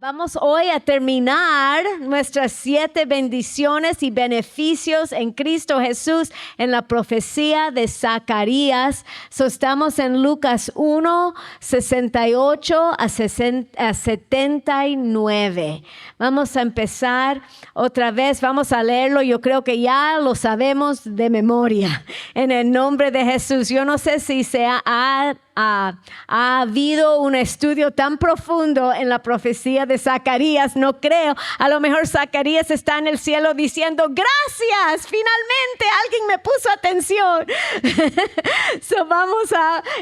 Vamos hoy a terminar nuestras 7 bendiciones y beneficios en Cristo Jesús en la profecía de Zacarías. Estamos en Lucas 1, 68 a 79. Vamos a empezar otra vez, vamos a leerlo. Yo creo que ya lo sabemos de memoria. En el nombre de Jesús. Yo no sé si ha habido un estudio tan profundo en la profecía de Zacarías, no creo. A lo mejor Zacarías está en el cielo diciendo, gracias, finalmente alguien me puso atención. Vamos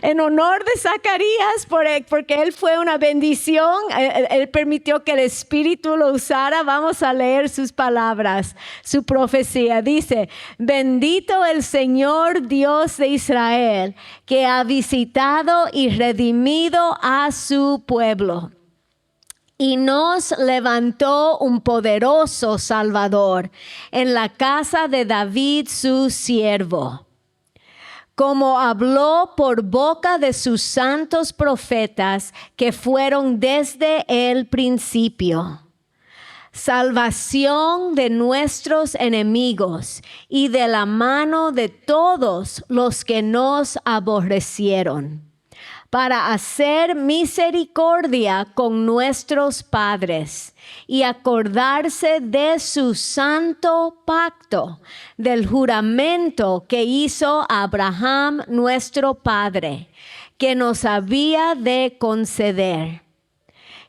en honor de Zacarías, porque él fue una bendición, él permitió que el Espíritu lo usara. Vamos a leer sus palabras, su profecía. Dice, bendito el Señor Dios de Israel, que ha visitado y redimido a su pueblo, y nos levantó un poderoso Salvador en la casa de David su siervo, como habló por boca de sus santos profetas que fueron desde el principio. Salvación de nuestros enemigos y de la mano de todos los que nos aborrecieron, para hacer misericordia con nuestros padres y acordarse de su santo pacto, del juramento que hizo Abraham nuestro padre, que nos había de conceder,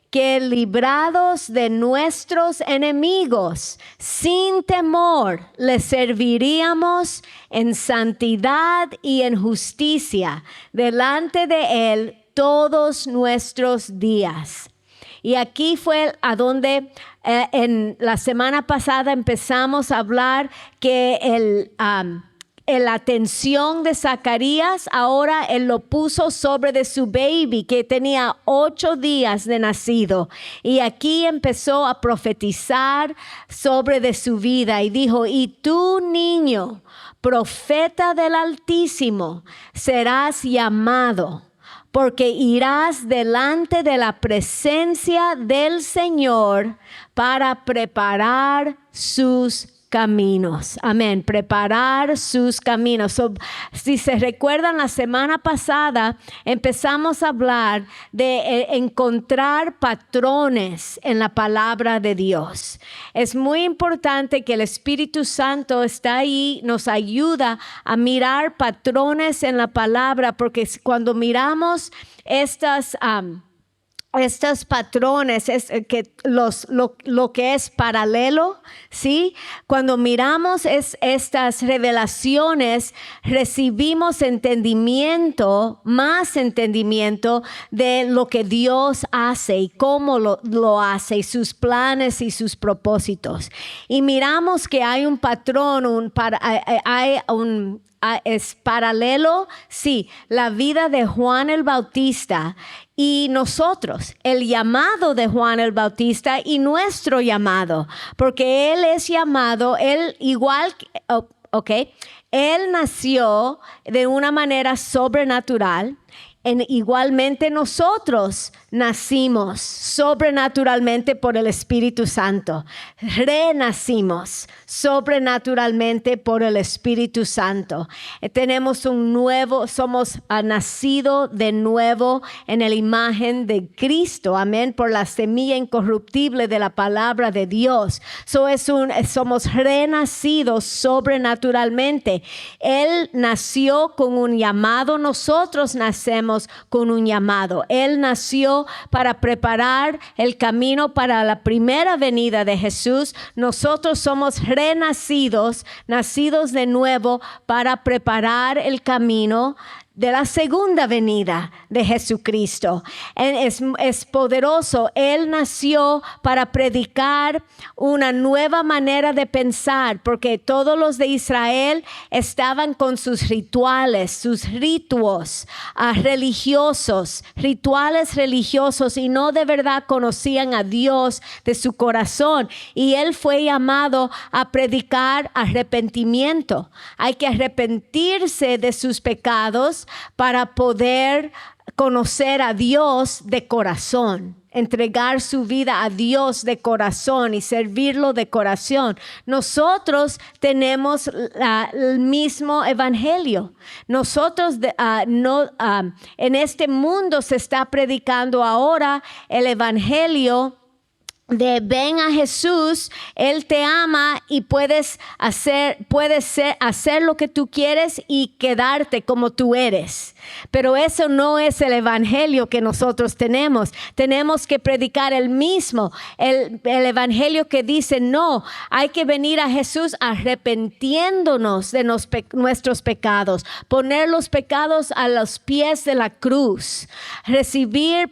que librados de nuestros enemigos, sin temor, les serviríamos en santidad y en justicia delante de Él todos nuestros días. Y aquí fue a donde en la semana pasada empezamos a hablar que la atención de Zacarías, ahora él lo puso sobre de su baby que tenía 8 días de nacido. Y aquí empezó a profetizar sobre de su vida y dijo, y tú, niño, profeta del Altísimo, serás llamado, porque irás delante de la presencia del Señor para preparar sus caminos. Amén. Preparar sus caminos. Si se recuerdan, la semana pasada empezamos a hablar de encontrar patrones en la palabra de Dios. Es muy importante que el Espíritu Santo está ahí, nos ayuda a mirar patrones en la palabra, porque cuando miramos estos patrones, es que lo que es paralelo, ¿sí? Cuando miramos estas revelaciones, recibimos más entendimiento de lo que Dios hace y cómo lo hace, y sus planes y sus propósitos. Y miramos que hay un patrón, es paralelo, sí, la vida de Juan el Bautista y nosotros, el llamado de Juan el Bautista y nuestro llamado, porque él es llamado, él igual, él nació de una manera sobrenatural. Igualmente nosotros nacimos sobrenaturalmente por el Espíritu Santo. Renacimos sobrenaturalmente por el Espíritu Santo. Somos nacidos de nuevo en la imagen de Cristo. Amén. Por la semilla incorruptible de la palabra de Dios. Somos renacidos sobrenaturalmente. Él nació con un llamado. Nosotros nacemos con un llamado. Él nació para preparar el camino para la primera venida de Jesús. Nosotros somos renacidos, nacidos de nuevo para preparar el camino de la segunda venida de Jesucristo. Es poderoso. Él nació para predicar una nueva manera de pensar, porque todos los de Israel estaban con sus rituales, sus ritos religiosos, y no de verdad conocían a Dios de su corazón. Y él fue llamado a predicar arrepentimiento. Hay que arrepentirse de sus pecados para poder conocer a Dios de corazón. entregar su vida a Dios de corazón y servirlo de corazón. Nosotros tenemos el mismo evangelio. Nosotros en este mundo se está predicando ahora el evangelio de ven a Jesús, Él te ama y puedes hacer lo que tú quieres y quedarte como tú eres. Pero eso no es el evangelio que nosotros tenemos. Tenemos que predicar el mismo, el evangelio que dice no, hay que venir a Jesús arrepintiéndonos de nuestros pecados, poner los pecados a los pies de la cruz,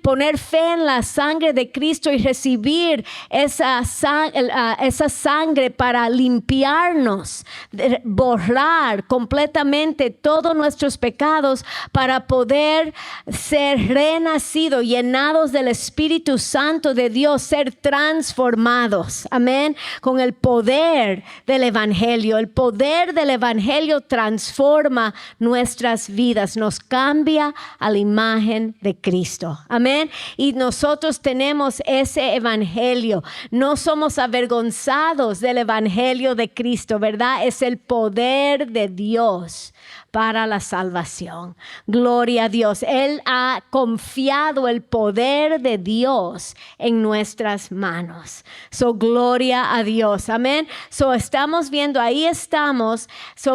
poner fe en la sangre de Cristo y recibir esa sangre para limpiarnos, borrar completamente todos nuestros pecados para poder ser renacidos, llenados del Espíritu Santo de Dios, ser transformados. Amén. Con el poder del evangelio. El poder del evangelio transforma nuestras vidas, nos cambia a la imagen de Cristo. Amén. Y nosotros tenemos ese evangelio. No somos avergonzados del evangelio de Cristo, ¿verdad? Es el poder de Dios para la salvación. Gloria a Dios. Él ha confiado el poder de Dios en nuestras manos. Gloria a Dios. Amén. Estamos viendo, ahí estamos.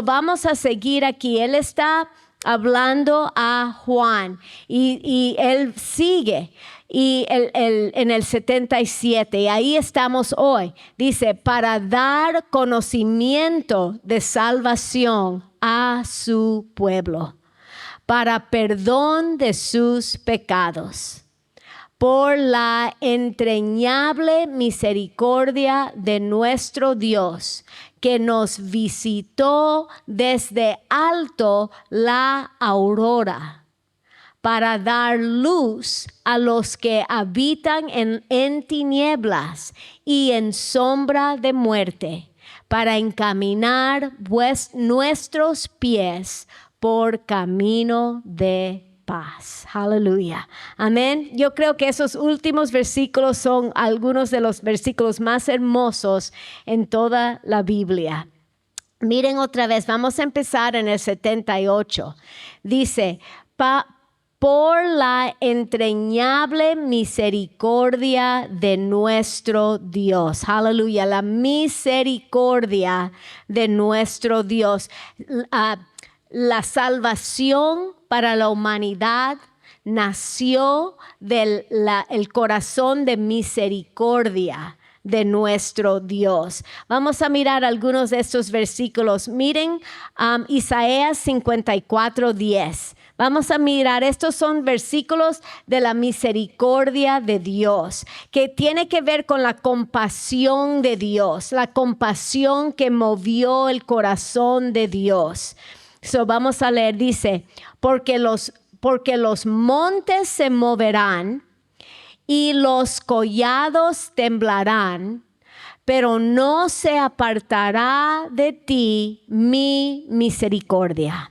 Vamos a seguir aquí. Él está hablando a Juan y él sigue. Y en el 77, y ahí estamos hoy, dice, para dar conocimiento de salvación a su pueblo, para perdón de sus pecados, por la entrañable misericordia de nuestro Dios, que nos visitó desde alto la aurora, para dar luz a los que habitan en tinieblas y en sombra de muerte, para encaminar nuestros pies por camino de paz. Aleluya. Amén. Yo creo que esos últimos versículos son algunos de los versículos más hermosos en toda la Biblia. Miren otra vez, vamos a empezar en el 78. Dice, por la entrañable misericordia de nuestro Dios. Aleluya, la misericordia de nuestro Dios. La salvación para la humanidad nació del el corazón de misericordia de nuestro Dios. Vamos a mirar algunos de estos versículos. Miren Isaías 54:10. Vamos a mirar, estos son versículos de la misericordia de Dios, que tiene que ver con la compasión de Dios, la compasión que movió el corazón de Dios. Vamos a leer, dice, porque los montes se moverán y los collados temblarán, pero no se apartará de ti mi misericordia,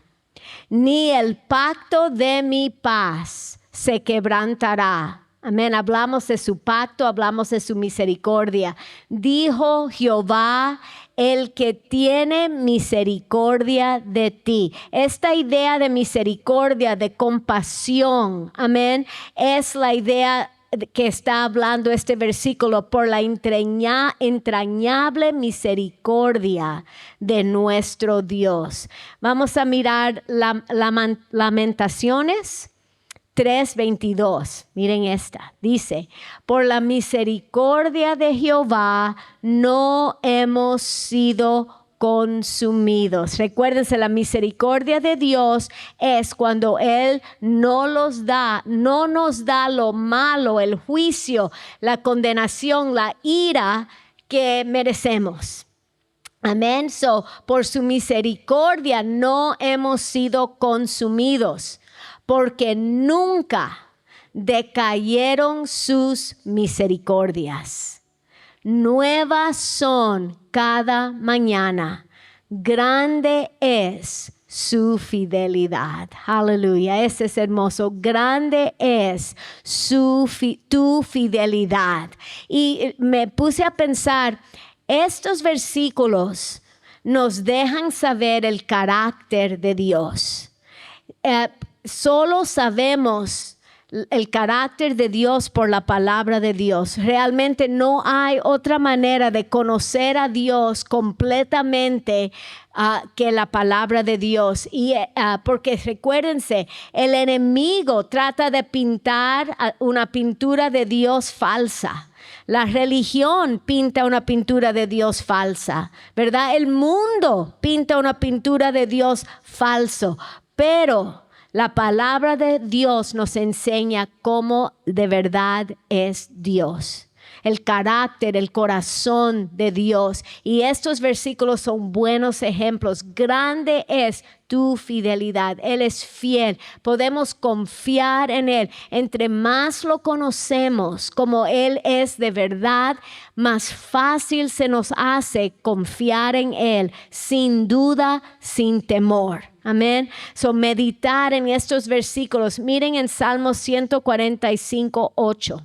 ni el pacto de mi paz se quebrantará. Amén. Hablamos de su pacto, hablamos de su misericordia. Dijo Jehová, el que tiene misericordia de ti. Esta idea de misericordia, de compasión, amén, es la idea que está hablando este versículo, por la entrañable misericordia de nuestro Dios. Vamos a mirar Lamentaciones 3:22. Miren esta. Dice, por la misericordia de Jehová no hemos sido consumidos. Recuérdense, la misericordia de Dios es cuando Él no nos da lo malo, el juicio, la condenación, la ira que merecemos. Amén. Por su misericordia no hemos sido consumidos, porque nunca decayeron sus misericordias. Nuevas son cada mañana, grande es su fidelidad. Aleluya, ese es hermoso. Grande es tu fidelidad. Y me puse a pensar, estos versículos nos dejan saber el carácter de Dios. Solo sabemos el carácter de Dios por la palabra de Dios. Realmente no hay otra manera de conocer a Dios completamente que la palabra de Dios. Y porque recuérdense, el enemigo trata de pintar una pintura de Dios falsa. La religión pinta una pintura de Dios falsa, ¿verdad? El mundo pinta una pintura de Dios falso, pero la palabra de Dios nos enseña cómo de verdad es Dios. El carácter, el corazón de Dios. Y estos versículos son buenos ejemplos. Grande es tu fidelidad. Él es fiel. Podemos confiar en Él. Entre más lo conocemos como Él es de verdad, más fácil se nos hace confiar en Él, sin duda, sin temor. Amén. So, meditar en estos versículos. Miren en Salmo 145, 8.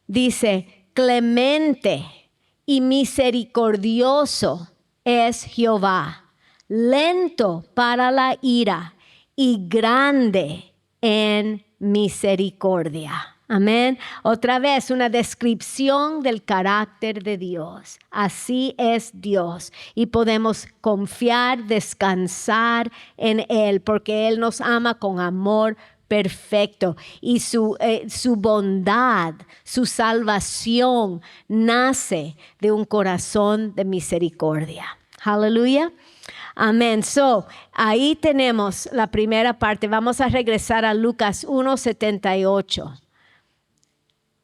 Dice, clemente y misericordioso es Jehová, lento para la ira y grande en misericordia. Amén. Otra vez una descripción del carácter de Dios. Así es Dios y podemos confiar, descansar en Él porque Él nos ama con amor perfecto y su bondad, su salvación nace de un corazón de misericordia. Aleluya. Amén. So, ahí tenemos la primera parte. Vamos a regresar a Lucas 1:78.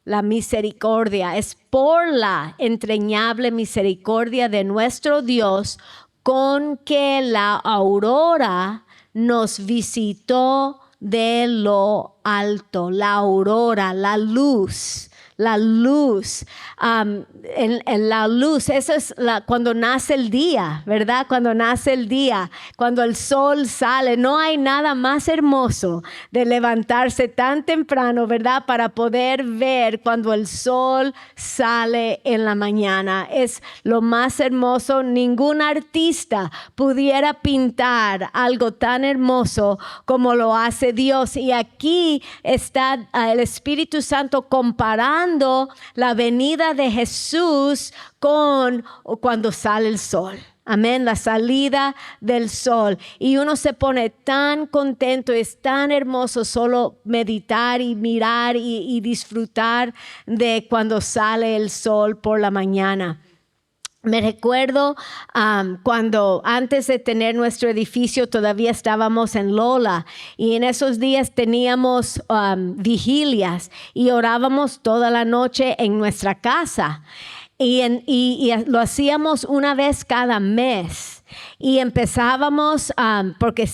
La misericordia es por la entrañable misericordia de nuestro Dios con que la aurora nos visitó de lo alto. La aurora, la luz. La luz, en la luz, eso es cuando nace el día, ¿verdad? Cuando nace el día, cuando el sol sale, no hay nada más hermoso de levantarse tan temprano, ¿verdad? Para poder ver cuando el sol sale en la mañana. Es lo más hermoso. Ningún artista pudiera pintar algo tan hermoso como lo hace Dios. Y aquí está el Espíritu Santo comparando la venida de Jesús con cuando sale el sol. Amén, la salida del sol. Y uno se pone tan contento, es tan hermoso solo meditar y mirar y disfrutar de cuando sale el sol por la mañana. Me recuerdo cuando antes de tener nuestro edificio todavía estábamos en Lola y en esos días teníamos vigilias y orábamos toda la noche en nuestra casa y lo hacíamos una vez cada mes. Y empezábamos porque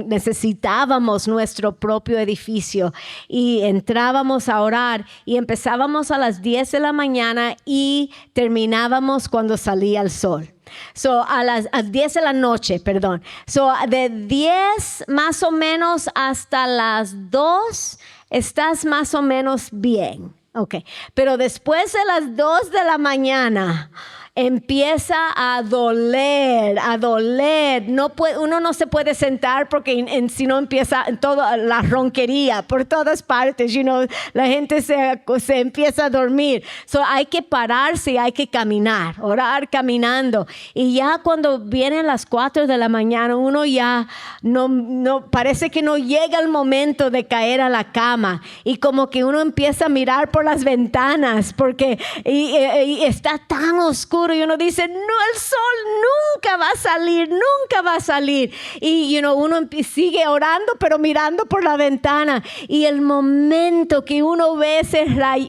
necesitábamos nuestro propio edificio y entrábamos a orar y empezábamos a las 10 de la mañana y terminábamos cuando salía el sol. So, a las 10 de la noche, perdón. So, de 10 más o menos hasta las 2 estás más o menos bien. Okay. Pero después de las 2 de la mañana empieza a doler. Uno no se puede sentar porque si no empieza toda la ronquería por todas partes, la gente se empieza a dormir. So hay que pararse, hay que caminar, orar caminando. Y ya cuando vienen las 4 de la mañana, uno ya no parece que no llega el momento de caer a la cama. Y como que uno empieza a mirar por las ventanas porque y está tan oscuro. Y uno dice, no, el sol nunca va a salir. Y uno sigue orando, pero mirando por la ventana. Y el momento que uno ve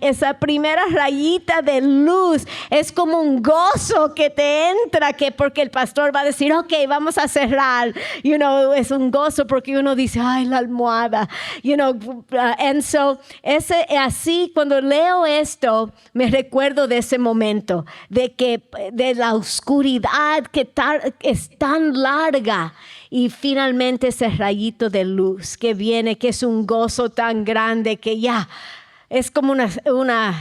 esa primera rayita de luz, es como un gozo que te entra, porque el pastor va a decir, ok, vamos a cerrar. Es un gozo porque uno dice, ay, la almohada. And so, así, cuando leo esto, me recuerdo de ese momento, de que de la oscuridad que es tan larga. Y finalmente ese rayito de luz que viene, que es un gozo tan grande que ya es como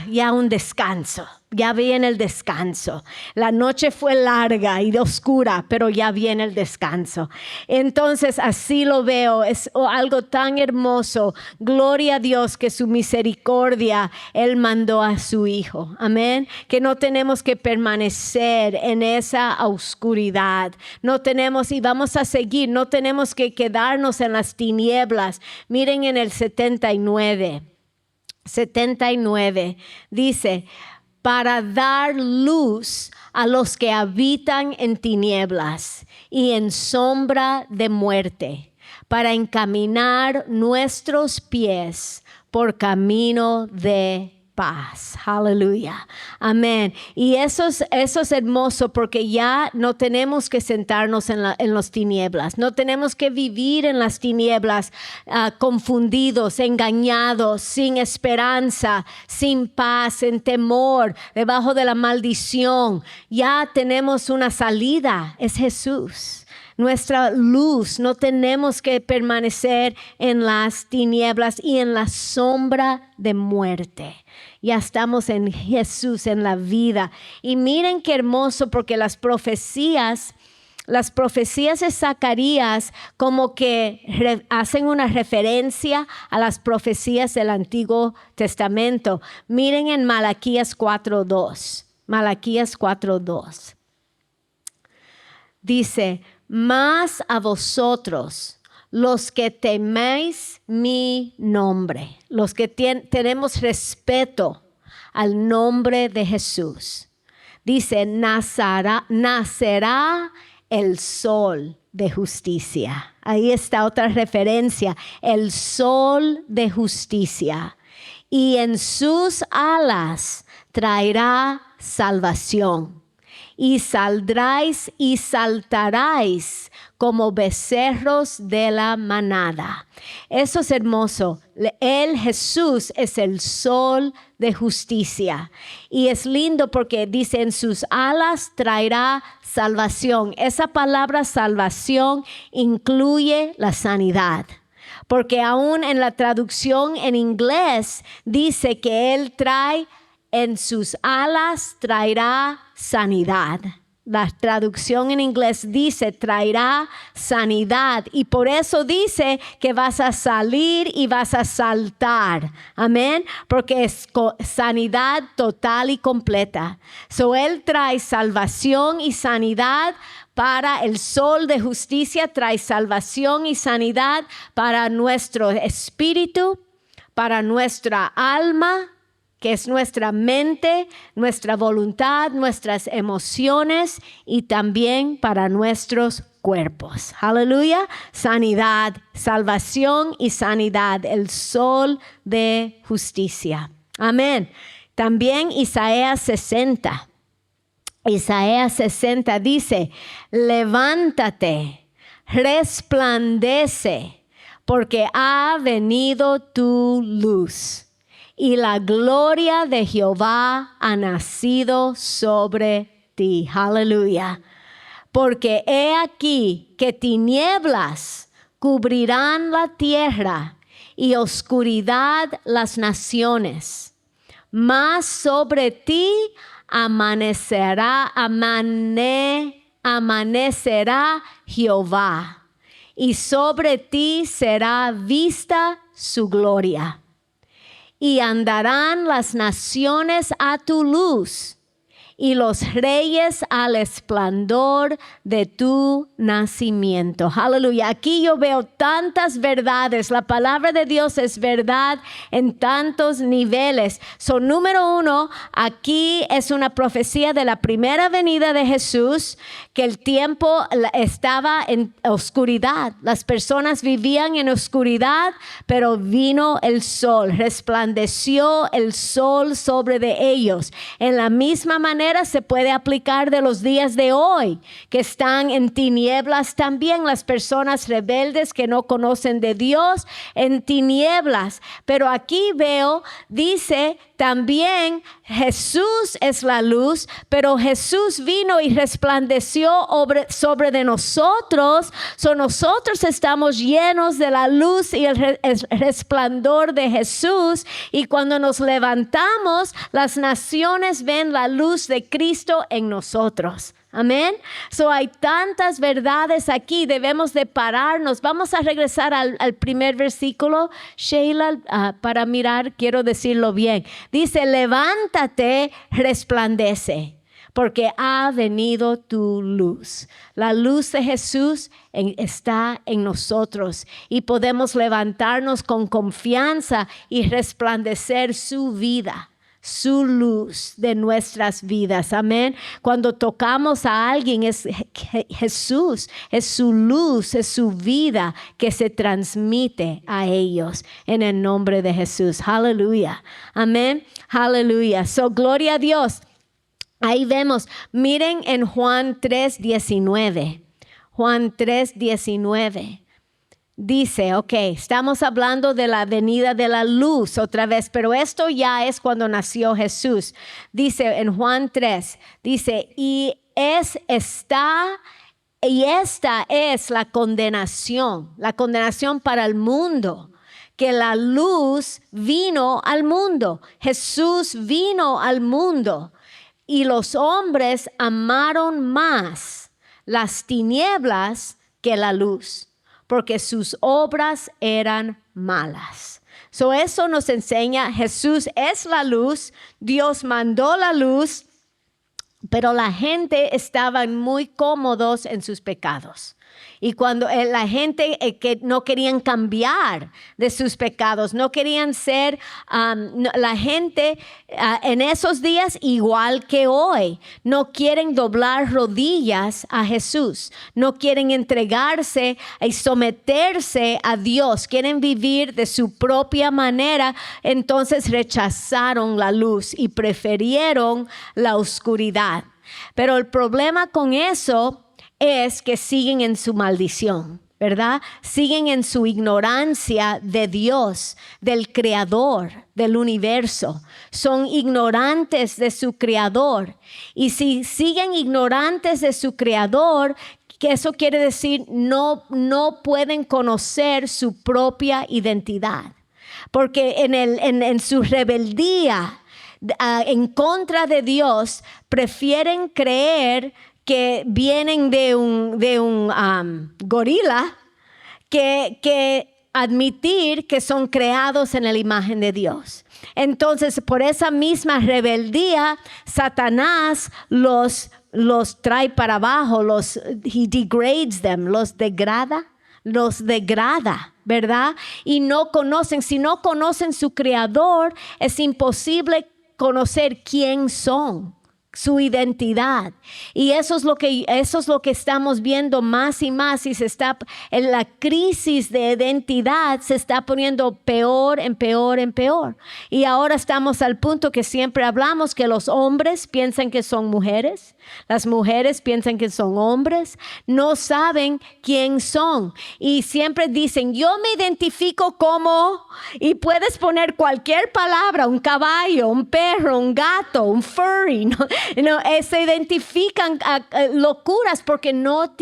ya un descanso. Ya viene el descanso. La noche fue larga y oscura, pero ya viene el descanso. Entonces así lo veo. Es algo tan hermoso. Gloria a Dios que su misericordia Él mandó a su Hijo. Amén. Que no tenemos que permanecer en esa oscuridad. No tenemos, y vamos a seguir, no tenemos que quedarnos en las tinieblas. Miren en el 79 dice: para dar luz a los que habitan en tinieblas y en sombra de muerte, para encaminar nuestros pies por camino de paz. Aleluya. Amén. Y eso es hermoso, porque ya no tenemos que sentarnos en las tinieblas. No tenemos que vivir en las tinieblas confundidos, engañados, sin esperanza, sin paz, en temor, debajo de la maldición. Ya tenemos una salida. Es Jesús. Nuestra luz. No tenemos que permanecer en las tinieblas y en la sombra de muerte. Ya estamos en Jesús, en la vida. Y miren qué hermoso, porque las profecías de Zacarías como que hacen una referencia a las profecías del Antiguo Testamento. Miren en Malaquías 4:2. Malaquías 4:2. Dice: mas a vosotros, los que teméis mi nombre, los que tenemos respeto al nombre de Jesús, dice: nacerá el sol de justicia. Ahí está otra referencia, el sol de justicia. Y en sus alas traerá salvación. Y saldráis y saltaráis como becerros de la manada. Eso es hermoso. Jesús es el sol de justicia. Y es lindo porque dice: en sus alas traerá salvación. Esa palabra salvación incluye la sanidad. Porque aún en la traducción en inglés dice que Él trae, en sus alas traerá sanidad. La traducción en inglés dice traerá sanidad, y por eso dice que vas a salir y vas a saltar. Amén. Porque es sanidad total y completa. Él trae salvación y sanidad. Para el sol de justicia trae salvación y sanidad para nuestro espíritu, para nuestra alma, que es nuestra mente, nuestra voluntad, nuestras emociones, y también para nuestros cuerpos. Aleluya. Sanidad, salvación y sanidad. El sol de justicia. Amén. También Isaías 60. Isaías 60 dice: levántate, resplandece, porque ha venido tu luz. Y la gloria de Jehová ha nacido sobre ti. Aleluya. Porque he aquí que tinieblas cubrirán la tierra y oscuridad las naciones. Mas sobre ti amanecerá Jehová, y sobre ti será vista su gloria. Y andarán las naciones a tu luz, y los reyes al esplendor de tu nacimiento. Aleluya. Aquí yo veo tantas verdades. La palabra de Dios es verdad en tantos niveles. Número 1, aquí es una profecía de la primera venida de Jesús, que el tiempo estaba en oscuridad. Las personas vivían en oscuridad, pero vino el sol, resplandeció el sol sobre de ellos. En la misma manera manera se puede aplicar de los días de hoy, que están en tinieblas también, las personas rebeldes que no conocen de Dios, en tinieblas. Pero aquí veo, dice también, Jesús es la luz, pero Jesús vino y resplandeció sobre de nosotros. Nosotros estamos llenos de la luz y el resplandor de Jesús. Y cuando nos levantamos, las naciones ven la luz de Cristo en nosotros. Amén. Hay tantas verdades aquí, debemos de pararnos. Vamos a regresar al primer versículo, Sheila, para mirar, quiero decirlo bien. Dice, levántate, resplandece, porque ha venido tu luz. La luz de Jesús está en nosotros y podemos levantarnos con confianza y resplandecer su vida, su luz de nuestras vidas. Amén. Cuando tocamos a alguien, es Jesús, es su luz, es su vida que se transmite a ellos en el nombre de Jesús. Aleluya. Amén. Aleluya. Gloria a Dios. Ahí vemos, miren en Juan 3:19. Juan 3:19. Dice, estamos hablando de la venida de la luz otra vez, pero esto ya es cuando nació Jesús. Dice en Juan 3, dice, y esta es la condenación para el mundo, que la luz vino al mundo. Jesús vino al mundo y los hombres amaron más las tinieblas que la luz, porque sus obras eran malas. Eso nos enseña, Jesús es la luz, Dios mandó la luz, pero la gente estaba muy cómodos en sus pecados. Y cuando la gente que no querían cambiar de sus pecados, no querían ser, la gente en esos días igual que hoy, no quieren doblar rodillas a Jesús, no quieren entregarse y someterse a Dios, quieren vivir de su propia manera. Entonces rechazaron la luz y prefirieron la oscuridad. Pero el problema con eso es que siguen en su maldición, ¿verdad? Siguen en su ignorancia de Dios, del Creador del universo. Son ignorantes de su Creador. Y si siguen ignorantes de su Creador, que eso quiere decir no pueden conocer su propia identidad. Porque en su rebeldía en contra de Dios, prefieren creer que vienen de un gorila que admitir que son creados en la imagen de Dios. Entonces, por esa misma rebeldía, Satanás los trae para abajo, he degrades them, los degrada, ¿verdad? Y si no conocen su Creador, es imposible conocer quién son, su identidad. Y eso es lo que estamos viendo más y más, y en la crisis de identidad se está poniendo peor en peor. Y ahora estamos al punto que siempre hablamos que los hombres piensan que son mujeres, las mujeres piensan que son hombres, no saben quién son y siempre dicen, yo me identifico como, y puedes poner cualquier palabra, un caballo, un perro, un gato, un furry, se identifican a locuras porque no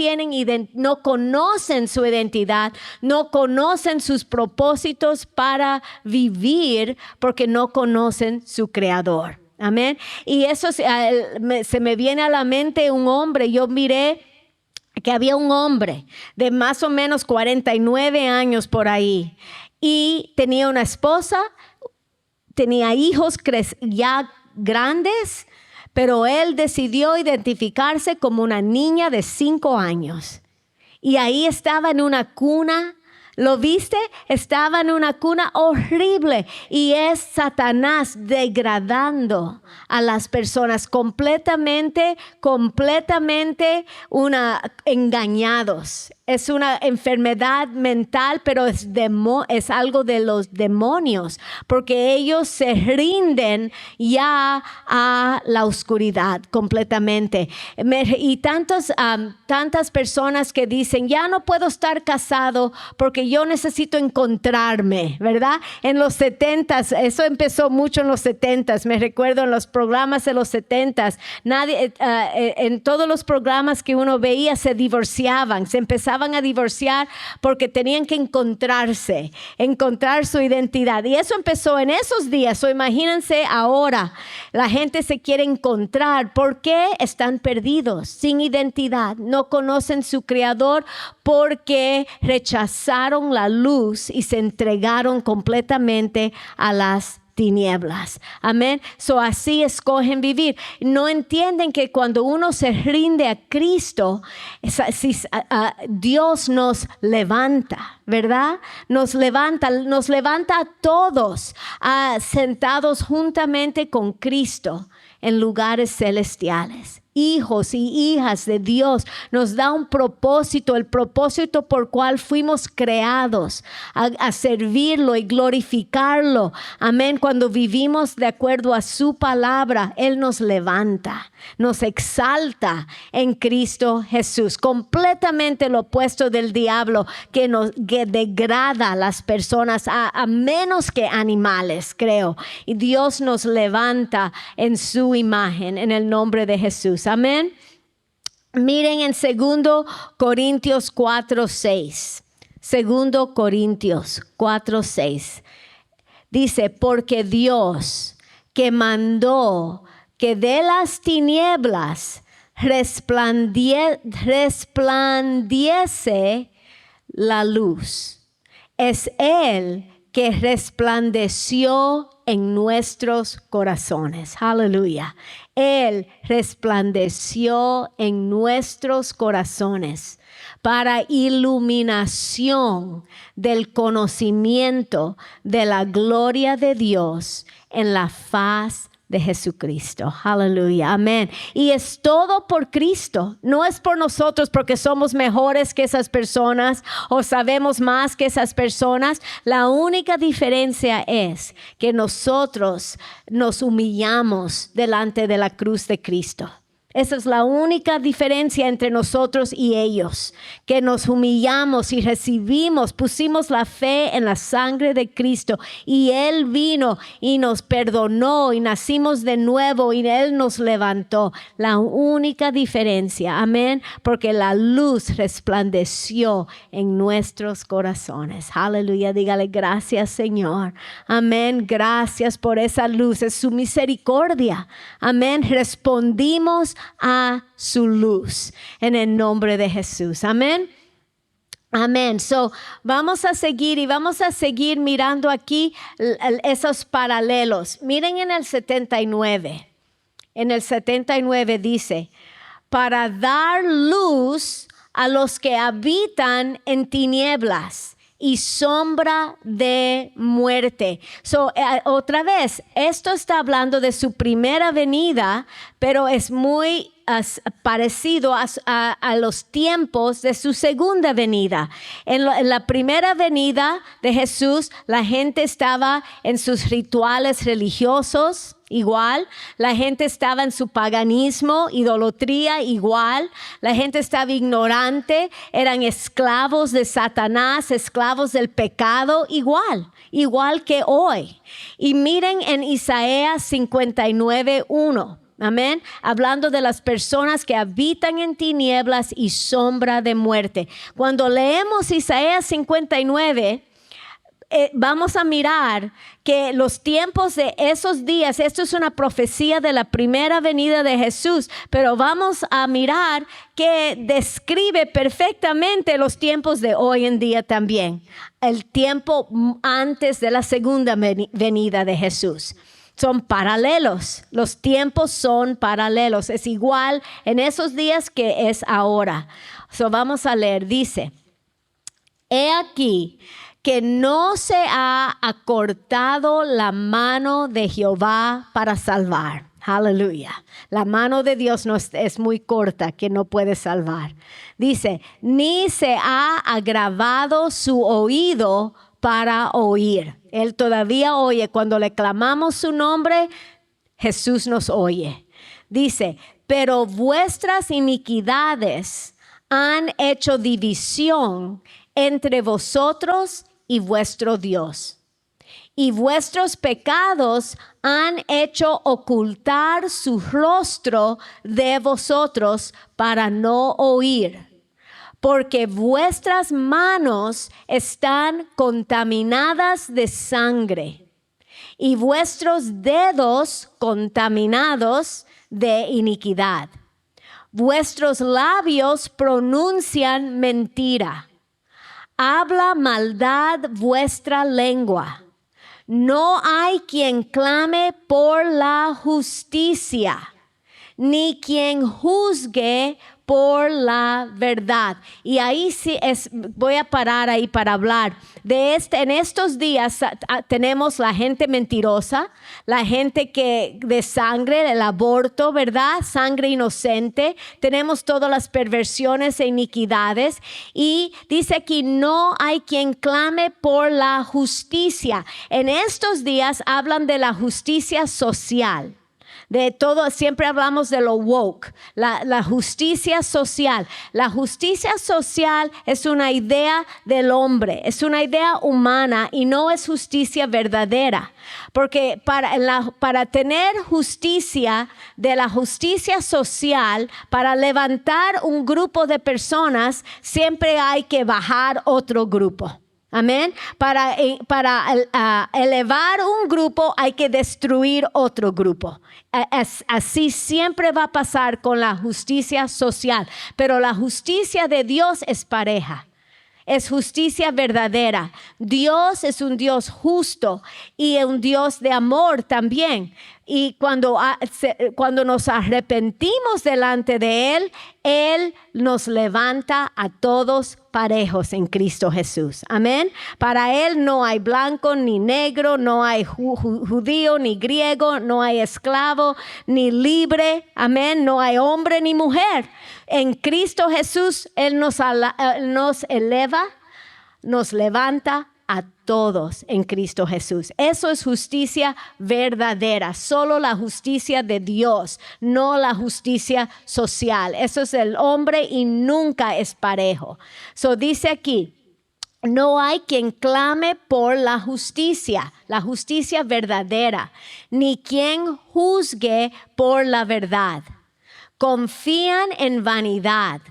conocen su identidad, no conocen sus propósitos para vivir porque no conocen su Creador. Amén. Y eso se me viene a la mente un hombre. Yo miré que había un hombre de más o menos 49 años por ahí y tenía una esposa, tenía hijos ya grandes, pero él decidió identificarse como una niña de 5 años. Y ahí estaba en una cuna, ¿Lo viste? Estaba en una cuna horrible y es Satanás degradando a las personas completamente engañados. Es una enfermedad mental, pero es algo de los demonios, porque ellos se rinden ya a la oscuridad completamente. Y tantas personas que dicen, ya no puedo estar casado porque yo necesito encontrarme, ¿verdad? En los 70s, eso empezó mucho en los 70s, me recuerdo en los programas de los 70s, en todos los programas que uno veía se divorciaban, se empezaban a divorciar porque tenían que encontrar su identidad. Y eso empezó en esos días. O imagínense ahora, la gente se quiere encontrar. ¿Por qué? Están perdidos, sin identidad. No conocen su Creador porque rechazaron la luz y se entregaron completamente a las tinieblas. Amén. Así escogen vivir. No entienden que cuando uno se rinde a Cristo, Dios nos levanta, ¿verdad? Nos levanta a todos sentados juntamente con Cristo en lugares celestiales. Hijos y hijas de Dios, nos da un propósito, el propósito por cual fuimos creados a servirlo y glorificarlo. Amén. Cuando vivimos de acuerdo a su palabra, Él nos levanta, nos exalta en Cristo Jesús. Completamente lo opuesto del diablo que degrada a las personas a menos que animales, creo. Y Dios nos levanta en su imagen, en el nombre de Jesús. Amén. Miren en 2 Corintios 4:6. 2 Corintios 4:6. Dice, porque Dios que mandó que de las tinieblas resplandiese la luz, es Él que resplandeció en nuestros corazones. Aleluya. Él resplandeció en nuestros corazones para iluminación del conocimiento de la gloria de Dios en la faz de Jesucristo. Aleluya. Amén. Y es todo por Cristo. No es por nosotros porque somos mejores que esas personas o sabemos más que esas personas. La única diferencia es que nosotros nos humillamos delante de la cruz de Cristo. Esa es la única diferencia entre nosotros y ellos, que nos humillamos y pusimos la fe en la sangre de Cristo y Él vino y nos perdonó y nacimos de nuevo y Él nos levantó. La única diferencia, amén, porque la luz resplandeció en nuestros corazones. Aleluya, dígale gracias Señor. Amén, gracias por esa luz, es su misericordia. Amén, respondimos a su luz en el nombre de Jesús. Amén. Amén. Vamos a seguir mirando aquí esos paralelos. Miren en el 79. En el 79 dice, para dar luz a los que habitan en tinieblas y sombra de muerte. Otra vez, esto está hablando de su primera venida, pero es muy parecido a los tiempos de su segunda venida. En la primera venida de Jesús, la gente estaba en sus rituales religiosos, igual. La gente estaba en su paganismo, idolatría, igual. La gente estaba ignorante, eran esclavos de Satanás, esclavos del pecado, igual que hoy. Y miren en Isaías 59:1. Amén. Hablando de las personas que habitan en tinieblas y sombra de muerte. Cuando leemos Isaías 59, vamos a mirar que los tiempos de esos días, esto es una profecía de la primera venida de Jesús, pero vamos a mirar que describe perfectamente los tiempos de hoy en día también. El tiempo antes de la segunda venida de Jesús. Son paralelos, los tiempos son paralelos, es igual en esos días que es ahora. Vamos a leer, dice, He aquí que no se ha acortado la mano de Jehová para salvar. Aleluya. La mano de Dios no es muy corta, que no puede salvar. Dice, ni se ha agravado su oído para oír. Él todavía oye. Cuando le clamamos su nombre, Jesús nos oye. Dice, pero vuestras iniquidades han hecho división entre vosotros y vuestro Dios. Y vuestros pecados han hecho ocultar su rostro de vosotros para no oír. Porque vuestras manos están contaminadas de sangre y vuestros dedos contaminados de iniquidad. Vuestros labios pronuncian mentira. Habla maldad vuestra lengua. No hay quien clame por la justicia, ni quien juzgue por la verdad. Y ahí sí voy a parar ahí para hablar de en estos días tenemos la gente mentirosa, la gente que de sangre, el aborto, ¿verdad? Sangre inocente. Tenemos todas las perversiones e iniquidades. Y dice aquí, no hay quien clame por la justicia. En estos días hablan de la justicia social. De todo, siempre hablamos de lo woke, la justicia social. La justicia social es una idea del hombre, es una idea humana y no es justicia verdadera. Porque para tener justicia, de la justicia social, para levantar un grupo de personas, siempre hay que bajar otro grupo. Amén. Para elevar un grupo hay que destruir otro grupo. Así siempre va a pasar con la justicia social. Pero la justicia de Dios es pareja. Es justicia verdadera. Dios es un Dios justo y un Dios de amor también. Y cuando nos arrepentimos delante de Él, Él nos levanta a todos parejos en Cristo Jesús. Amén. Para Él no hay blanco ni negro, no hay judío ni griego, no hay esclavo ni libre. Amén. No hay hombre ni mujer. En Cristo Jesús, Él nos eleva, nos levanta a todos en Cristo Jesús. Eso es justicia verdadera, solo la justicia de Dios, no la justicia social. Eso es el hombre y nunca es parejo. So dice aquí, no hay quien clame por la justicia verdadera, ni quien juzgue por la verdad. Confían en vanidad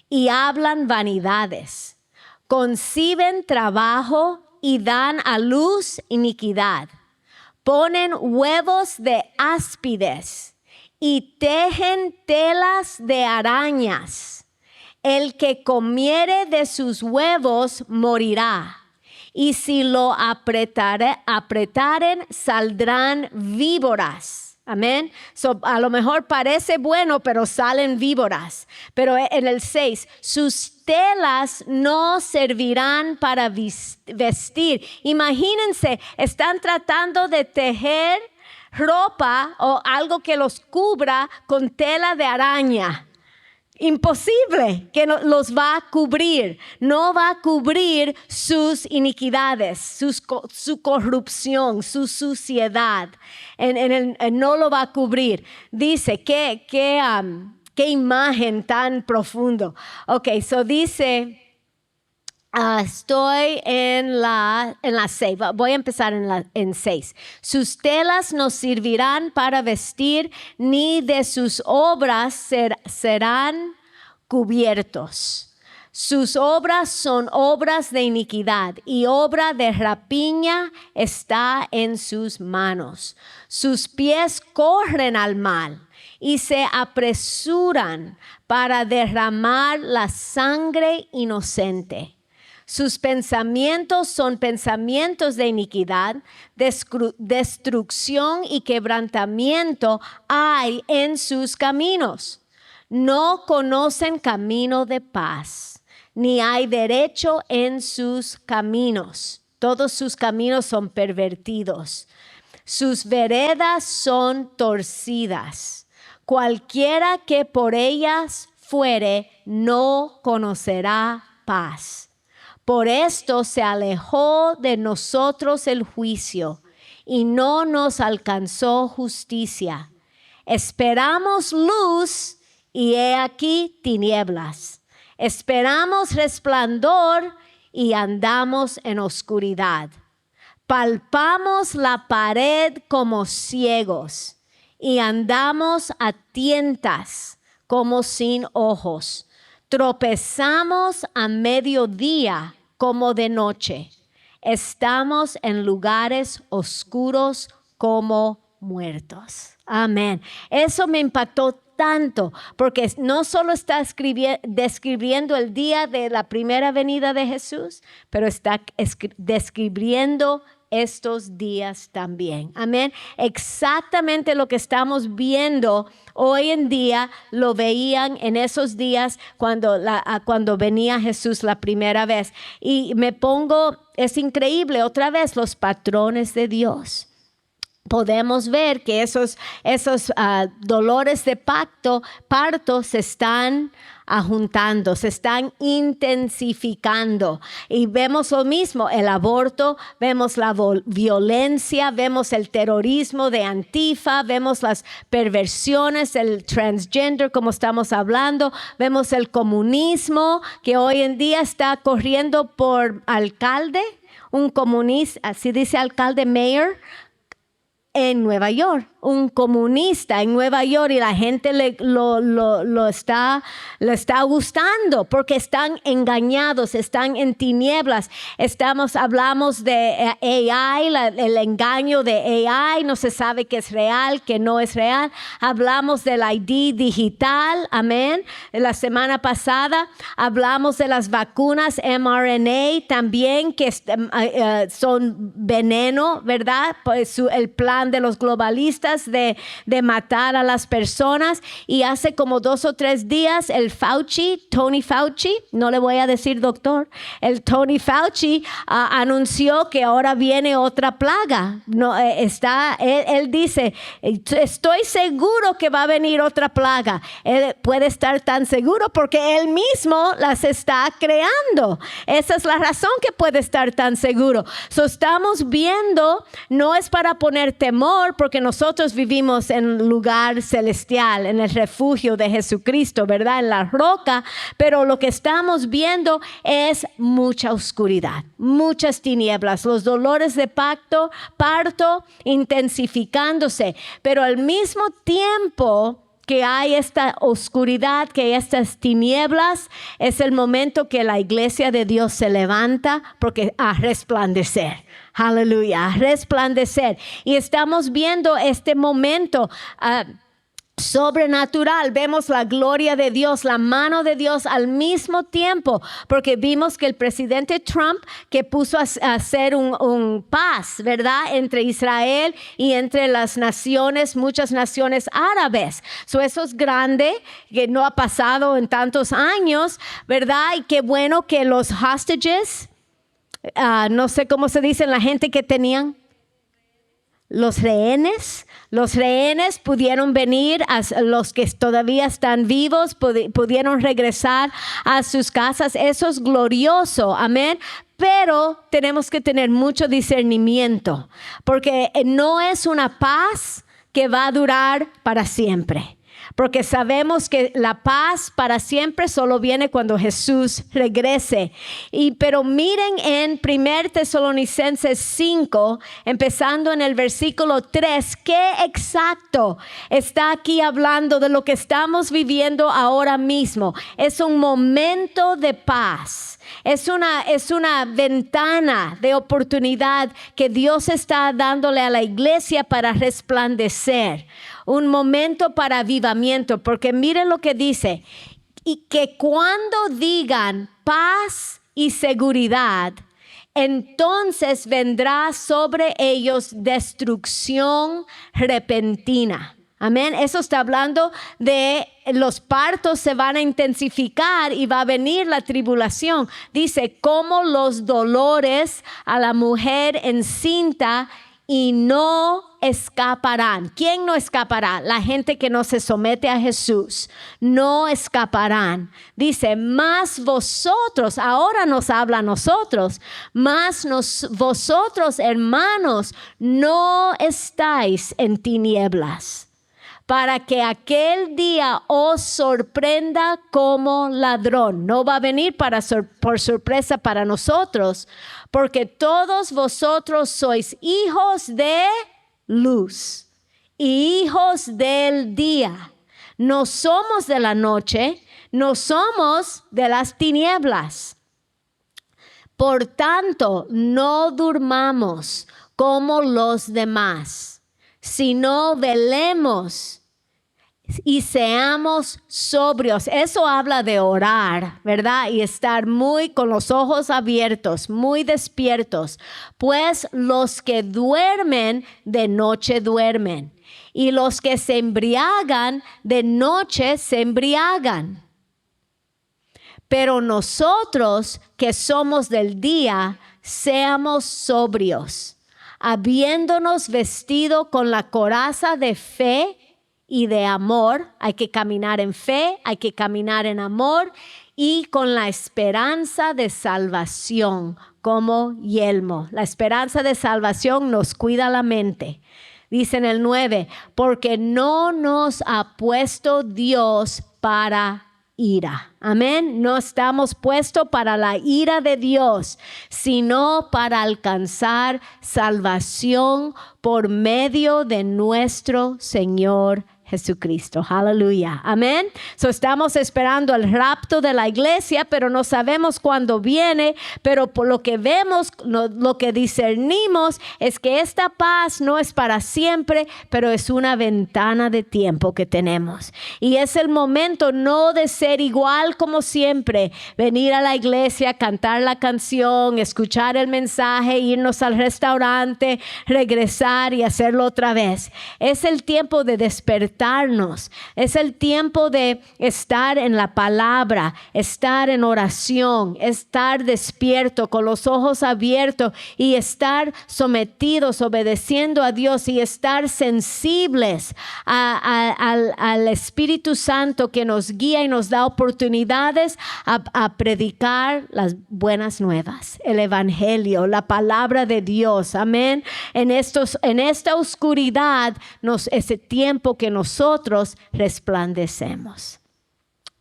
y hablan vanidades. Conciben trabajo y dan a luz iniquidad. Ponen huevos de áspides y tejen telas de arañas. El que comiere de sus huevos morirá. Y si lo apretaren, saldrán víboras. Amén. A lo mejor parece bueno, pero salen víboras. Pero en el 6, sus telas no servirán para vestir. Imagínense, están tratando de tejer ropa o algo que los cubra con tela de araña. Imposible que los va a cubrir. No va a cubrir sus iniquidades, su corrupción, su suciedad. No lo va a cubrir. Dice, qué imagen tan profundo. Ok, so dice, estoy en la 6. Voy a empezar en 6. Sus telas no servirán para vestir, ni de sus obras serán cubiertos. Sus obras son obras de iniquidad y obra de rapiña está en sus manos. Sus pies corren al mal y se apresuran para derramar la sangre inocente. Sus pensamientos son pensamientos de iniquidad, destrucción y quebrantamiento hay en sus caminos. No conocen camino de paz, ni hay derecho en sus caminos. Todos sus caminos son pervertidos. Sus veredas son torcidas. Cualquiera que por ellas fuere, no conocerá paz. Por esto se alejó de nosotros el juicio y no nos alcanzó justicia. Esperamos luz y he aquí tinieblas. Esperamos resplandor y andamos en oscuridad. Palpamos la pared como ciegos y andamos a tientas como sin ojos. Tropezamos a mediodía como de noche. Estamos en lugares oscuros como muertos. Amén. Eso me impactó tanto, porque no solo está describiendo el día de la primera venida de Jesús, pero está describiendo estos días también. Amén. Exactamente lo que estamos viendo hoy en día lo veían en esos días cuando venía Jesús la primera vez. Y es increíble otra vez los patrones de Dios. Podemos ver que esos dolores de parto se están juntando, se están intensificando. Y vemos lo mismo, el aborto, vemos la violencia, vemos el terrorismo de Antifa, vemos las perversiones, el transgender, como estamos hablando, vemos el comunismo que hoy en día está corriendo por alcalde, un comunista, así dice alcalde, mayor, en Nueva York, un comunista en Nueva York, y la gente lo está gustando porque están engañados, están en tinieblas. Hablamos de AI, el engaño de AI, no se sabe qué es real, qué no es real. Hablamos del ID digital, amén. La semana pasada hablamos de las vacunas mRNA también, que son veneno, ¿verdad? Pues el plan de los globalistas de matar a las personas. Y hace como 2 o 3 días Tony Fauci, no le voy a decir doctor, el Tony Fauci anunció que ahora viene otra plaga. Él dice, estoy seguro que va a venir otra plaga. Él puede estar tan seguro porque él mismo las está creando. Esa es la razón que puede estar tan seguro. Estamos viendo, no es para poner temor, porque nosotros vivimos en un lugar celestial, en el refugio de Jesucristo, ¿verdad? En la roca, pero lo que estamos viendo es mucha oscuridad, muchas tinieblas, los dolores de parto intensificándose, pero al mismo tiempo que hay esta oscuridad, que hay estas tinieblas, es el momento que la iglesia de Dios se levanta porque a resplandecer. Aleluya, a resplandecer. Y estamos viendo este momento sobrenatural. Vemos la gloria de Dios, la mano de Dios al mismo tiempo, porque vimos que el presidente Trump, que puso a hacer un paz, ¿verdad?, entre Israel y entre las naciones, muchas naciones árabes. Eso es grande, que no ha pasado en tantos años, ¿verdad? Y qué bueno que los hostages, no sé cómo se dice, la gente que tenían los rehenes pudieron venir, los que todavía están vivos pudieron regresar a sus casas. Eso es glorioso, amén. Pero tenemos que tener mucho discernimiento, porque no es una paz que va a durar para siempre. Porque sabemos que la paz para siempre solo viene cuando Jesús regrese. Pero miren en 1 Tesalonicenses 5, empezando en el versículo 3, qué exacto está aquí hablando de lo que estamos viviendo ahora mismo. Es un momento de paz. Es una ventana de oportunidad que Dios está dándole a la iglesia para resplandecer. Un momento para avivamiento, porque miren lo que dice, y que cuando digan paz y seguridad, entonces vendrá sobre ellos destrucción repentina. Amén. Eso está hablando de los partos se van a intensificar y va a venir la tribulación. Dice, como los dolores a la mujer encinta y no escaparán. ¿Quién no escapará? La gente que no se somete a Jesús. No escaparán. Dice, más vosotros, ahora nos habla a nosotros, vosotros, hermanos, no estáis en tinieblas, para que aquel día os sorprenda como ladrón. No va a venir por sorpresa para nosotros, porque todos vosotros sois hijos de luz y hijos del día. No somos de la noche, no somos de las tinieblas. Por tanto, no durmamos como los demás, sino velemos y seamos sobrios. Eso habla de orar, ¿verdad? Y estar muy con los ojos abiertos, muy despiertos. Pues los que duermen de noche duermen, y los que se embriagan de noche se embriagan. Pero nosotros que somos del día, seamos sobrios, habiéndonos vestido con la coraza de fe y de amor. Hay que caminar en fe, hay que caminar en amor, y con la esperanza de salvación como yelmo. La esperanza de salvación nos cuida la mente. Dice en el 9, porque no nos ha puesto Dios para ira. Amén. No estamos puestos para la ira de Dios, sino para alcanzar salvación por medio de nuestro Señor Jesucristo. Aleluya. Amén. Estamos esperando el rapto de la iglesia, pero no sabemos cuándo viene. Pero por lo que vemos, lo que discernimos es que esta paz no es para siempre, pero es una ventana de tiempo que tenemos. Y es el momento no de ser igual como siempre, venir a la iglesia, cantar la canción, escuchar el mensaje, irnos al restaurante, regresar y hacerlo otra vez. Es el tiempo de despertar. Es el tiempo de estar en la palabra, estar en oración, estar despierto con los ojos abiertos y estar sometidos, obedeciendo a Dios, y estar sensibles al Espíritu Santo que nos guía y nos da oportunidades a predicar las buenas nuevas, el evangelio, la palabra de Dios. Amén. En esta oscuridad ese tiempo que nosotros resplandecemos.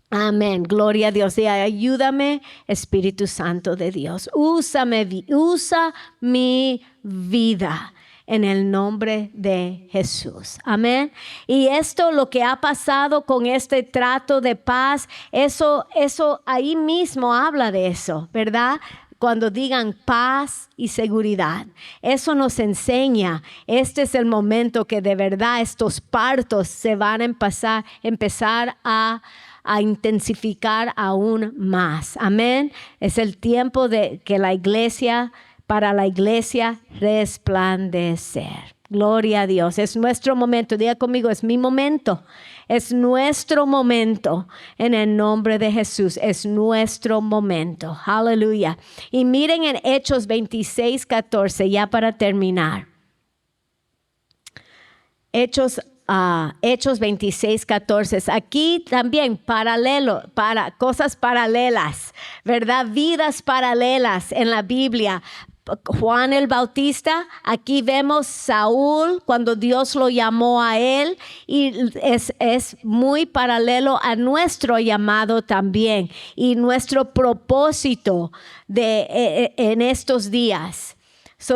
Amén. Gloria a Dios. Y ayúdame, Espíritu Santo de Dios. Usa mi vida en el nombre de Jesús. Amén. Y esto, lo que ha pasado con este trato de paz, eso ahí mismo habla de eso, ¿verdad? Cuando digan paz y seguridad, eso nos enseña, este es el momento que de verdad estos partos se van a empezar a intensificar aún más. Amén. Es el tiempo de que para la iglesia resplandecer. Gloria a Dios. Es nuestro momento. Diga conmigo, es mi momento. Es nuestro momento. En el nombre de Jesús, es nuestro momento. Aleluya. Y miren en Hechos 26:14, ya para terminar. Hechos 26:14. Aquí también para cosas paralelas, ¿verdad? Vidas paralelas en la Biblia. Juan el Bautista, aquí vemos Saúl cuando Dios lo llamó a él, y es muy paralelo a nuestro llamado también y nuestro propósito en estos días.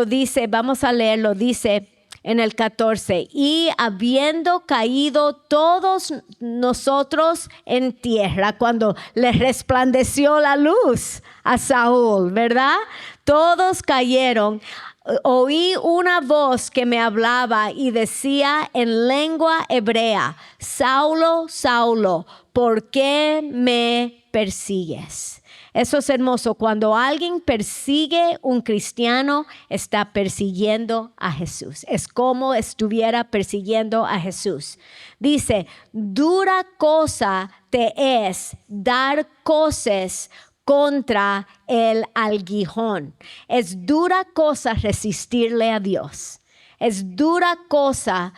Dice, vamos a leerlo, dice en el 14, y habiendo caído todos nosotros en tierra, cuando le resplandeció la luz a Saúl, ¿verdad? Todos cayeron. Oí una voz que me hablaba y decía en lengua hebrea, Saulo, Saulo, ¿por qué me persigues? Eso es hermoso. Cuando alguien persigue un cristiano, está persiguiendo a Jesús. Es como estuviera persiguiendo a Jesús. Dice, dura cosa te es dar cosas contra el aguijón. Es dura cosa resistirle a Dios. Es dura cosa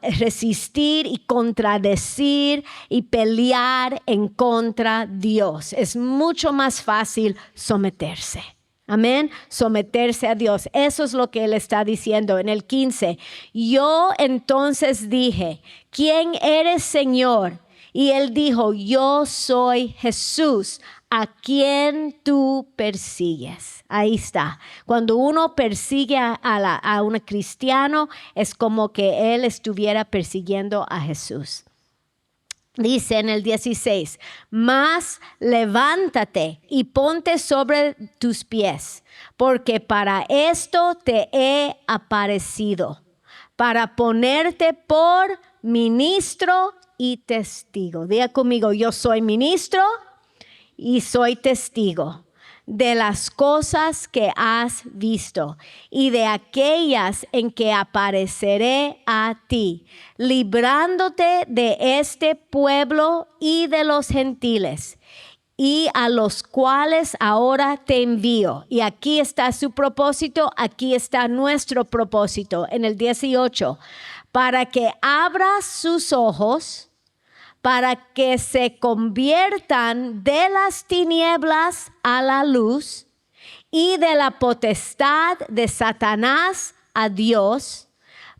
resistir y contradecir y pelear en contra de Dios. Es mucho más fácil someterse. Amén. Someterse a Dios. Eso es lo que él está diciendo en el 15. Yo entonces dije, ¿quién eres, Señor? Y él dijo, yo soy Jesús, a quien tú persigues. Ahí está. Cuando uno persigue a un cristiano, es como que él estuviera persiguiendo a Jesús. Dice en el 16, mas levántate y ponte sobre tus pies, porque para esto te he aparecido, para ponerte por ministro y testigo. Diga conmigo, yo soy ministro y soy testigo de las cosas que has visto y de aquellas en que apareceré a ti, librándote de este pueblo y de los gentiles, y a los cuales ahora te envío. Y aquí está su propósito, aquí está nuestro propósito. En el 18, para que abras sus ojos, para que se conviertan de las tinieblas a la luz y de la potestad de Satanás a Dios,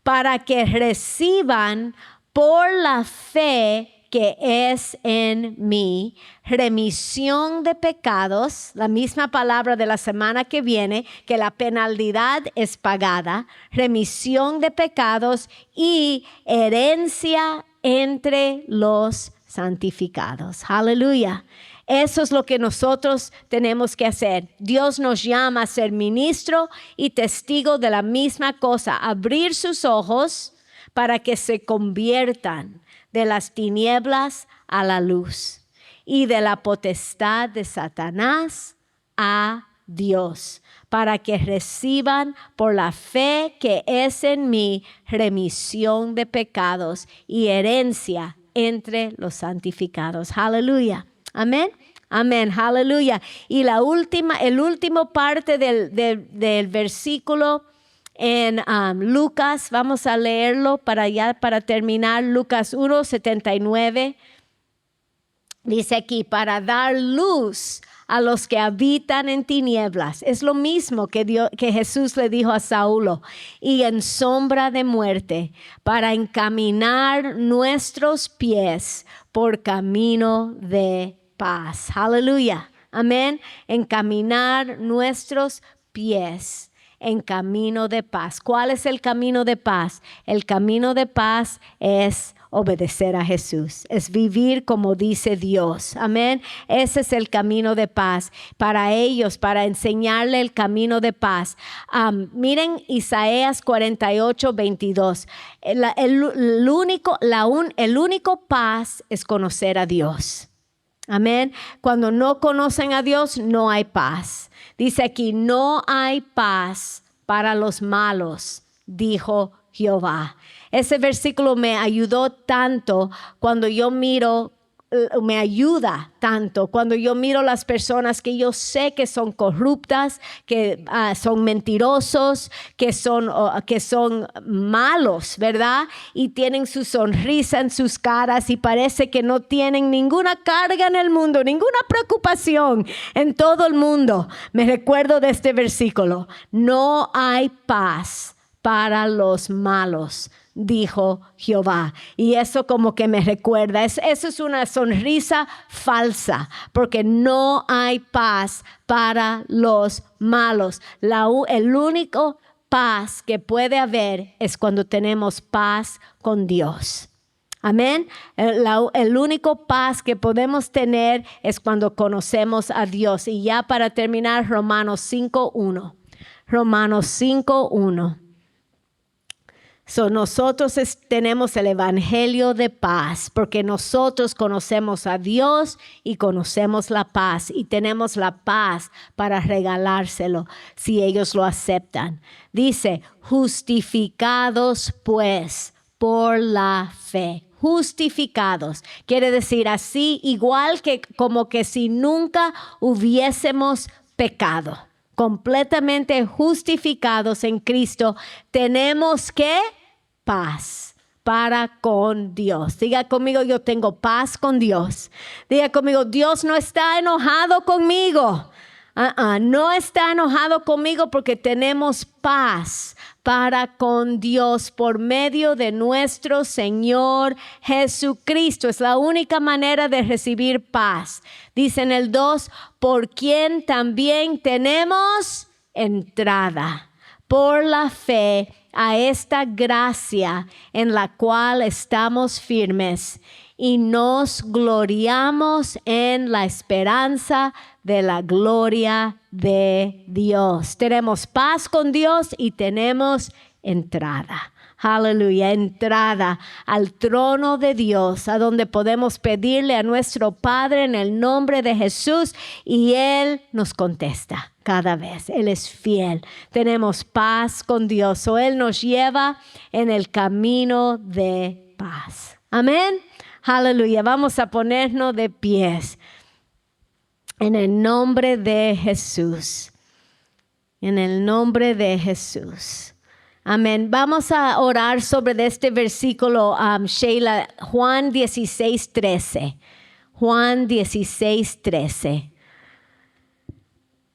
para que reciban por la fe que es en mí, remisión de pecados, la misma palabra de la semana que viene, que la penalidad es pagada, remisión de pecados y herencia entre los santificados. Aleluya. Eso es lo que nosotros tenemos que hacer. Dios nos llama a ser ministro y testigo de la misma cosa, abrir sus ojos para que se conviertan de las tinieblas a la luz y de la potestad de Satanás a Dios, para que reciban por la fe que es en mí remisión de pecados y herencia entre los santificados. Aleluya. Amén. Amén. Aleluya. Y el último parte del versículo en Lucas, vamos a leerlo para terminar. Lucas 1:79. Dice aquí, para dar luz a los que habitan en tinieblas. Es lo mismo que Jesús le dijo a Saulo. Y en sombra de muerte, para encaminar nuestros pies por camino de paz. Aleluya. Amén. Encaminar nuestros pies en camino de paz. ¿Cuál es el camino de paz? El camino de paz es obedecer a Jesús, es vivir como dice Dios. Amén. Ese es el camino de paz para ellos, para enseñarle el camino de paz. Miren Isaías 48:22. El único paz es conocer a Dios. Amén. Cuando no conocen a Dios, no hay paz. Dice aquí, no hay paz para los malos, dijo Jehová. Ese versículo me ayudó tanto cuando yo miro, me ayuda tanto cuando yo miro las personas que yo sé que son corruptas, que son mentirosos, que son malos, ¿verdad? Y tienen su sonrisa en sus caras y parece que no tienen ninguna carga en el mundo, ninguna preocupación en todo el mundo. Me recuerdo de este versículo. No hay paz para los malos, dijo Jehová. Y eso como que me recuerda, eso es una sonrisa falsa, porque no hay paz para los malos. El único paz que puede haber es cuando tenemos paz con Dios. Amén. El único paz que podemos tener es cuando conocemos a Dios. Y ya para terminar, Romanos 5:1. Romanos 5:1. Nosotros tenemos el evangelio de paz porque nosotros conocemos a Dios y conocemos la paz y tenemos la paz para regalárselo si ellos lo aceptan. Dice, justificados pues por la fe. Justificados. Quiere decir así, igual que como que si nunca hubiésemos pecado. Completamente justificados en Cristo, tenemos que paz para con Dios. Diga conmigo, yo tengo paz con Dios. Diga conmigo, Dios no está enojado conmigo. No está enojado conmigo porque tenemos paz para con Dios por medio de nuestro Señor Jesucristo. Es la única manera de recibir paz. Dice en el 2, por quien también tenemos entrada por la fe a esta gracia en la cual estamos firmes y nos gloriamos en la esperanza de la gloria de Dios. Tenemos paz con Dios y tenemos entrada. Aleluya, entrada al trono de Dios, a donde podemos pedirle a nuestro Padre en el nombre de Jesús y Él nos contesta cada vez. Él es fiel. Tenemos paz con Dios. Él nos lleva en el camino de paz. Amén. Aleluya. Vamos a ponernos de pies en el nombre de Jesús. En el nombre de Jesús. Amén. Vamos a orar sobre este versículo, Sheila, Juan 16:13. Juan 16:13.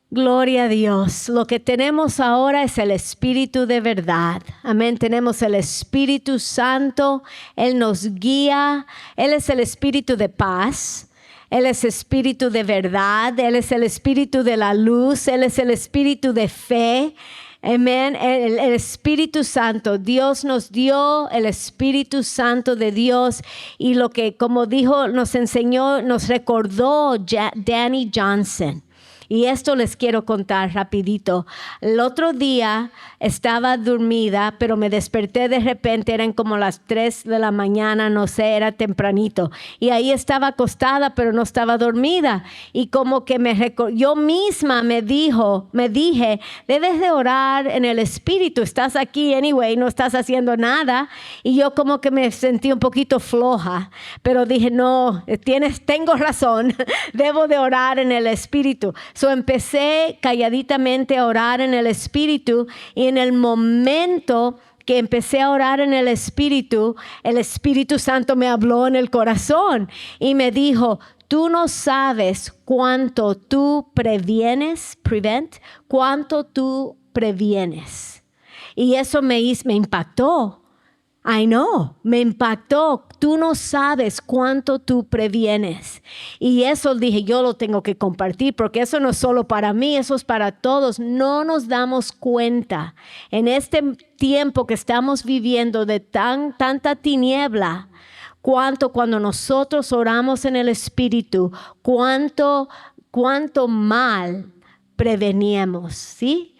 Gloria a Dios. Lo que tenemos ahora es el Espíritu de verdad. Amén. Tenemos el Espíritu Santo. Él nos guía. Él es el Espíritu de paz. Él es Espíritu de verdad. Él es el Espíritu de la luz. Él es el Espíritu de fe. Amén. El Espíritu Santo. Dios nos dio el Espíritu Santo de Dios. Y lo que, como dijo, nos enseñó, nos recordó Danny Johnson. Y esto les quiero contar rapidito. El otro día estaba dormida, pero me desperté de repente, eran como las 3 de la mañana, no sé, era tempranito. Y ahí estaba acostada, pero no estaba dormida. Y como que yo misma me dije, debes de orar en el Espíritu. Estás aquí anyway, no estás haciendo nada. Y yo como que me sentí un poquito floja, pero dije, no, tengo razón, debo de orar en el Espíritu. Empecé calladitamente a orar en el Espíritu y en el momento que empecé a orar en el Espíritu Santo me habló en el corazón y me dijo, tú no sabes cuánto tú cuánto tú previenes. Y eso me impactó. Me impactó. Tú no sabes cuánto tú previenes. Y eso dije, yo lo tengo que compartir porque eso no es solo para mí, eso es para todos. No nos damos cuenta en este tiempo que estamos viviendo de tanta tiniebla, cuando nosotros oramos en el Espíritu, cuánto mal prevenimos, ¿sí?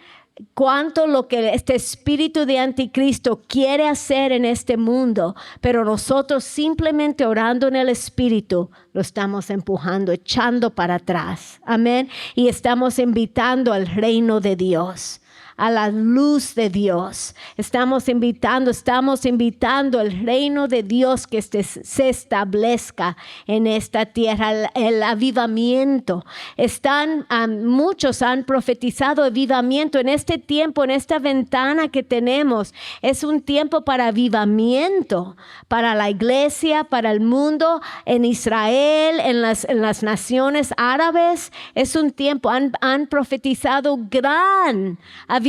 Cuánto lo que este espíritu de anticristo quiere hacer en este mundo, pero nosotros simplemente orando en el Espíritu lo estamos empujando, echando para atrás. Amén. Y estamos invitando al reino de Dios, a la luz de Dios. Estamos invitando el reino de Dios que se establezca en esta tierra, el avivamiento. Muchos han profetizado avivamiento en este tiempo, en esta ventana que tenemos. Es un tiempo para avivamiento, para la iglesia, para el mundo, en Israel, en las naciones árabes. Es un tiempo, han profetizado gran avivamiento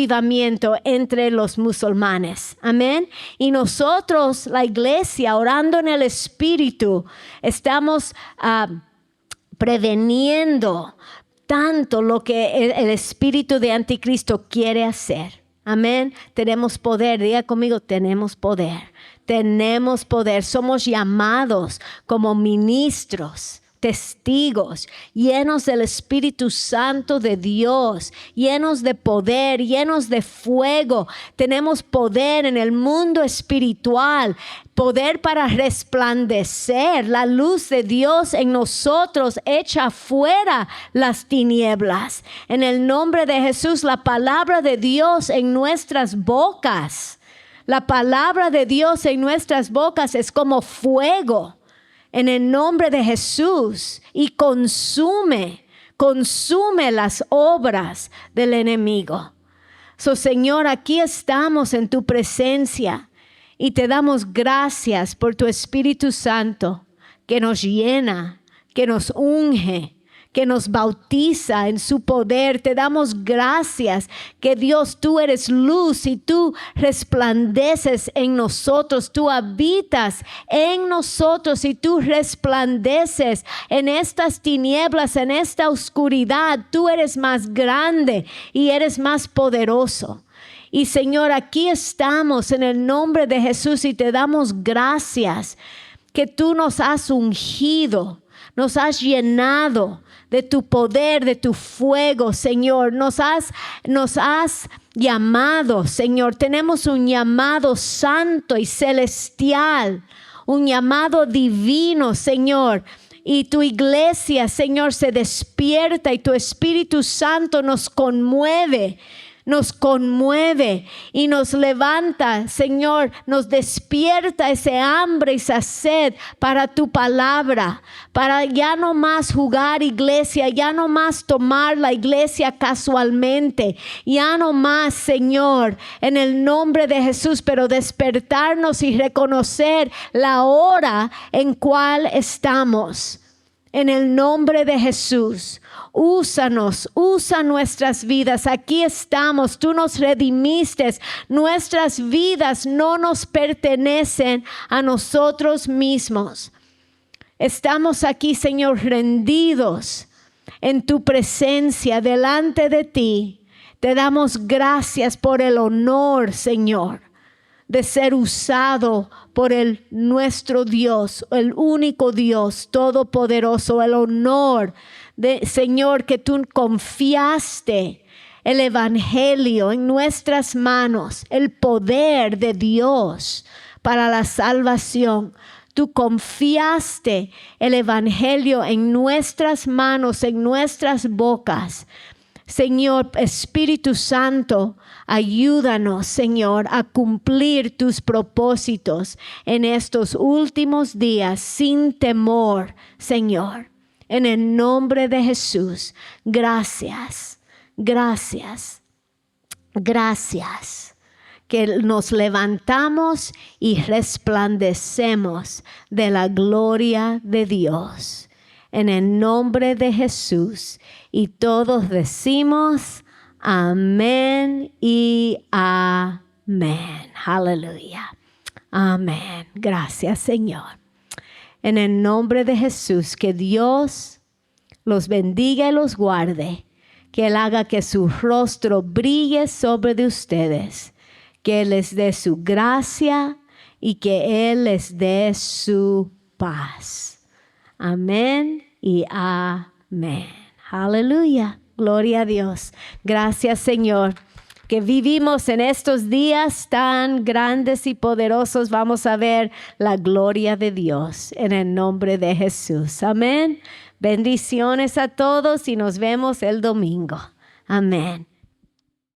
entre los musulmanes. Amén. Y nosotros, la iglesia, orando en el Espíritu, estamos preveniendo tanto lo que el espíritu de anticristo quiere hacer. Amén. Tenemos poder. Diga conmigo, tenemos poder. Tenemos poder. Somos llamados como ministros. testigos, llenos del Espíritu Santo de Dios, llenos de poder, llenos de fuego. Tenemos poder en el mundo espiritual, poder para resplandecer. La luz de Dios en nosotros echa fuera las tinieblas. En el nombre de Jesús, la palabra de Dios en nuestras bocas. La palabra de Dios en nuestras bocas es como fuego. En el nombre de Jesús, y consume las obras del enemigo. Señor, aquí estamos en tu presencia y te damos gracias por tu Espíritu Santo que nos llena, que nos unge, que nos bautiza en su poder. Te damos gracias que Dios, tú eres luz y tú resplandeces en nosotros. Tú habitas en nosotros y tú resplandeces en estas tinieblas, en esta oscuridad. Tú eres más grande y eres más poderoso. Y Señor, aquí estamos en el nombre de Jesús y te damos gracias que tú nos has ungido, nos has llenado de tu poder, de tu fuego, Señor. Nos has llamado, Señor. Tenemos un llamado santo y celestial, un llamado divino, Señor. Y tu iglesia, Señor, se despierta y tu Espíritu Santo nos conmueve y nos levanta, Señor, nos despierta ese hambre y esa sed para tu palabra, para ya no más jugar iglesia, ya no más tomar la iglesia casualmente, ya no más, Señor, en el nombre de Jesús, pero despertarnos y reconocer la hora en cual estamos. En el nombre de Jesús, úsanos, usa nuestras vidas. Aquí estamos, tú nos redimiste. Nuestras vidas no nos pertenecen a nosotros mismos. Estamos aquí, Señor, rendidos en tu presencia delante de ti. Te damos gracias por el honor, Señor, de ser usado por nuestro Dios, el único Dios todopoderoso. El honor de, Señor, que tú confiaste el evangelio en nuestras manos, el poder de Dios para la salvación. Tú confiaste el evangelio en nuestras manos, en nuestras bocas. Señor, Espíritu Santo, ayúdanos, Señor, a cumplir tus propósitos en estos últimos días sin temor, Señor. En el nombre de Jesús, gracias, gracias, gracias. Que nos levantamos y resplandecemos de la gloria de Dios. En el nombre de Jesús. Y todos decimos amén y amén. Aleluya. Amén. Gracias, Señor. En el nombre de Jesús, que Dios los bendiga y los guarde. Que Él haga que su rostro brille sobre de ustedes. Que Él les dé su gracia y que Él les dé su paz. Amén y amén. Aleluya. Gloria a Dios. Gracias, Señor, que vivimos en estos días tan grandes y poderosos. Vamos a ver la gloria de Dios en el nombre de Jesús. Amén. Bendiciones a todos y nos vemos el domingo. Amén.